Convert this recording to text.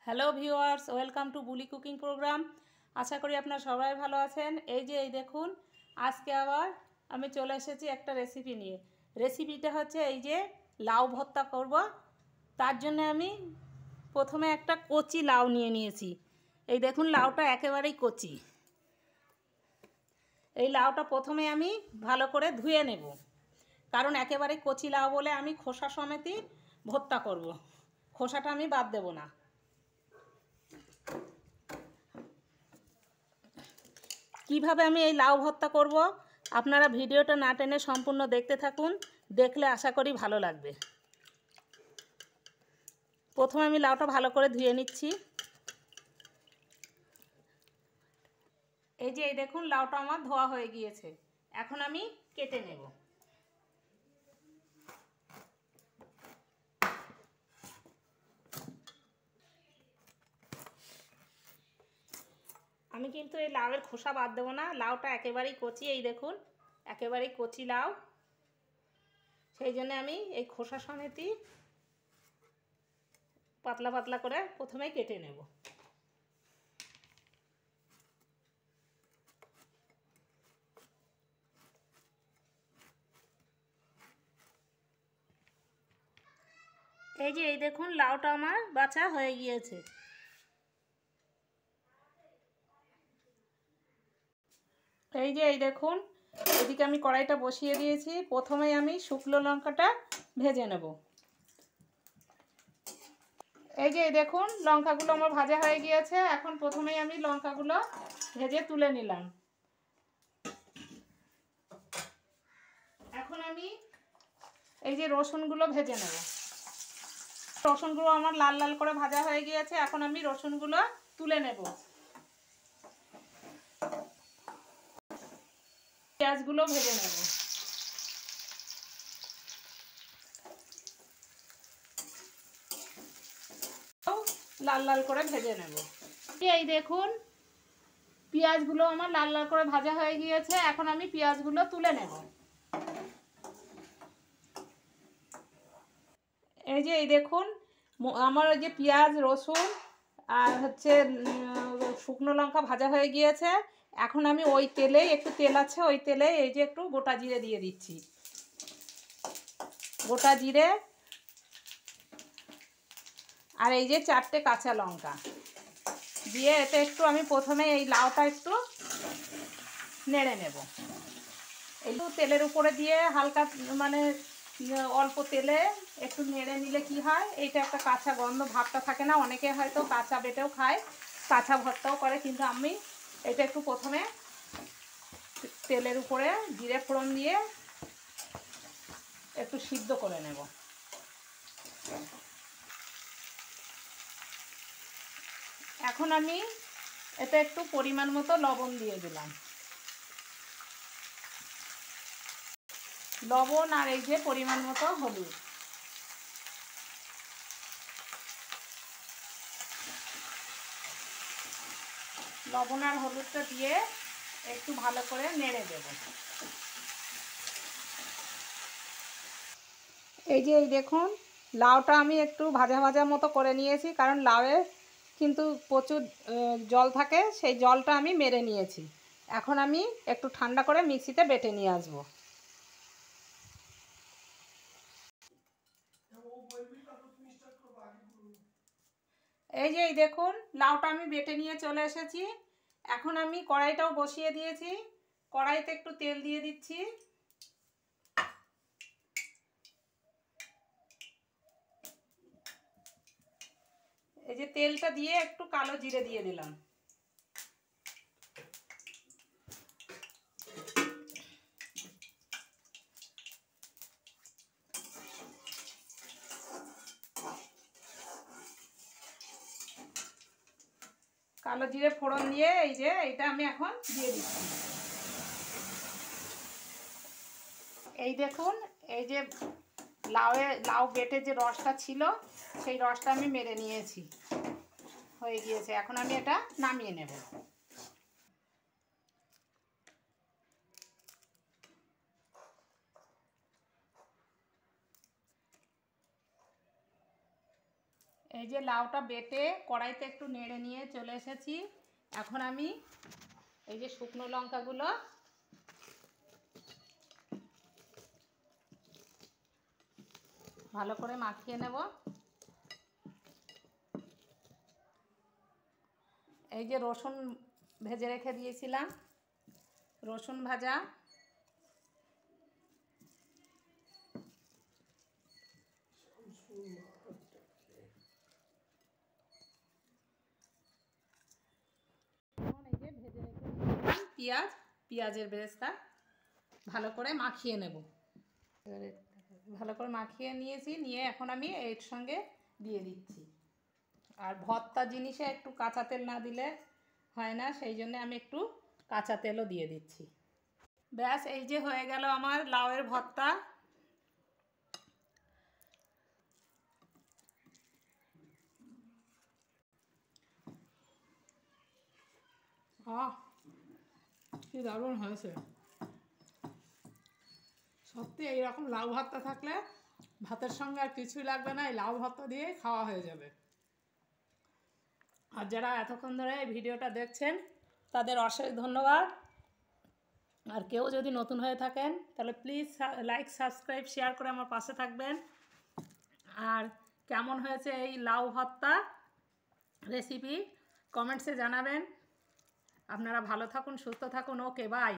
Hello viewers, welcome to Buli cooking programme. আশা করি আপনারা সবাই ভালো আছেন। এই দেখুন, আজকে আবার আমি চলে এসেছি একটা রেসিপি নিয়ে। রেসিপিটা হচ্ছে এই যে লাউ ভর্তা করব। তার জন্য আমি প্রথমে একটা কচি লাউ নিয়ে নিয়েছি। এই দেখুন, লাউটা একেবারেই কচি। এই লাউটা প্রথমে আমি ভালো করে ধুয়ে নেব, কারণ একেবারে কচি লাউ বলে আমি খোসা সমেতই ভর্তা করব, খোসাটা আমি বাদ দেব না। কিভাবে আমি এই লাউ ভর্তা করব আপনারা ভিডিওটা না টেনে সম্পূর্ণ দেখতে থাকুন, দেখলে আশা করি ভালো লাগবে। প্রথমে আমি লাউটা ভালো করে ধুয়ে নিচ্ছি। এই দেখুন, লাউটা আমার ধোয়া হয়ে গিয়েছে। এখন আমি কেটে নেব। আমি কিন্তু এই লাউয়ের খোসা বাদ দেবো না, লাউটা একেবারেই কচি। এই দেখুন, একেবারেই কচি লাউ, সেই জন্য আমি এই খোসা সমেতই পাতলা পাতলা করে প্রথমেই কেটে নেব। এই দেখুন, লাউটা আমার বাছা হয়ে গিয়েছে। এই দেখুন, এদিকে আমি কড়াইটা বসিয়ে দিয়েছি। প্রথমেই আমি শুকনো লঙ্কাটা ভেজে নেব। এই দেখুন, লঙ্কাগুলো আমার ভাজা হয়ে গিয়েছে। এখন প্রথমেই আমি লঙ্কাগুলো ভেজে তুলে নিলাম। এখন আমি এই যে রসুনগুলো ভেজে নেব। রসুনগুলো আমার লাল লাল করে ভাজা হয়ে গিয়েছে। এখন আমি রসুনগুলো তুলে নেব। পেঁয়াজগুলো ভেজে নেব। লাল লাল করে ভেজে নেব। এই দেখুন, পেঁয়াজগুলো আমার লাল লাল করে ভাজা হয়ে গিয়েছে। এখন আমি পেঁয়াজগুলো তুলে নেব। এই দেখুন, আমার ওই যে পেঁয়াজ, রসুন আর হচ্ছে শুকনো লঙ্কা ভাজা হয়ে গিয়েছে। এখন আমি ওই তেলেই, একটু তেল আছে ওই তেলে, এই যে একটু গোটা জিরে দিয়ে দিচ্ছি। গোটা জিরে আর এই যে 4টে কাঁচা লঙ্কা দিয়ে এতে একটু আমি প্রথমে এই লাউটা একটু নেড়ে নেব। একটু তেলের উপরে দিয়ে হালকা, মানে অল্প তেলে একটু নেড়ে নিলে কি হয়, এইটা একটা কাঁচা গন্ধ ভাবটা থাকে না। অনেকে হয়তো কাঁচা বেটেও খায়, কাঁচা ভর্তাও করে, কিন্তু আমি এটা একটু প্রথমে তেলের উপরে জিরে ফোড়ন দিয়ে একটু সিদ্ধ করে নেব। এখন আমি এতে একটু পরিমাণ মতো লবণ দিয়ে দিলাম। লবণ আর এই যে পরিমাণ মতো হলুদ। লবণ আর হলুদটা দিয়ে একটু ভালো করে নেড়ে দেব। এই দেখুন, লাউটা আমি একটু ভাজা ভাজা মতো করে নিয়েছি, কারণ লাউয়ে কিন্তু প্রচুর জল থাকে, সেই জলটা আমি মেরে নিয়েছি। এখন আমি একটু ঠান্ডা করে মিক্সিতে বেটে নিয়ে আসবো। এই দেখুন, লাউটা আমি বেটে নিয়ে চলে এসেছি। এখন আমি কড়াইটাও বসিয়ে দিয়েছি। কড়াইতে একটু তেল দিয়ে দিচ্ছি। এই যে তেলটা দিয়ে একটু কালো জিরে দিয়ে দিলাম। কালো জিরে ফোড়ন দিয়ে এই যে এটা আমি এখন দিয়ে দিচ্ছি। এই দেখুন, এই যে লাউ বেটে যে রসটা ছিল, সেই রসটা আমি মেরে নিয়েছি, হয়ে গিয়েছে। এখন আমি এটা নামিয়ে নেব। এই যে লাউটা বেটে কড়াইতে একটু নেড়ে নিয়ে চলে এসেছি। এখন আমি এই যে শুকনো লঙ্কাগুলো ভালো করে মাখিয়ে নেব। এই যে রসুন ভেজে রেখে দিয়েছিলাম, রসুন ভাজা, এই যে ভেজে রেখে পেঁয়াজ, পেঁয়াজের বেরেস্তা ভালো করে মাখিয়ে নেব। এবারে ভালো করে মাখিয়ে নিয়েছি, নিয়ে এখন আমি এর সঙ্গে দিয়ে দিচ্ছি। আর ভর্তা জিনিসে একটু কাঁচা তেল না দিলে হয় না, সেই জন্য আমি একটু কাঁচা তেলও দিয়ে দিচ্ছি। ব্যাস, এই যে হয়ে গেল আমার লাউয়ের ভর্তা। কি দারুণ হয়েছে সত্যি। এইরকম লাউ ভর্তা থাকলে ভাতের সঙ্গে আর কিছুই লাগবে না, এই লাউ ভর্তা দিয়ে খাওয়া হয়ে যাবে। আর যারা এতক্ষণ ধরে এই ভিডিওটা দেখছেন তাদের অশেষ ধন্যবাদ। আর কেউ যদি নতুন হয়ে থাকেন তাহলে প্লিজ লাইক, সাবস্ক্রাইব, শেয়ার করে আমার পাশে থাকবেন। আর কেমন হয়েছে এই লাউ ভর্তা রেসিপি কমেন্টসে জানাবেন। আপনারা ভালো থাকুন, সুস্থ থাকুন। ওকে, বাই।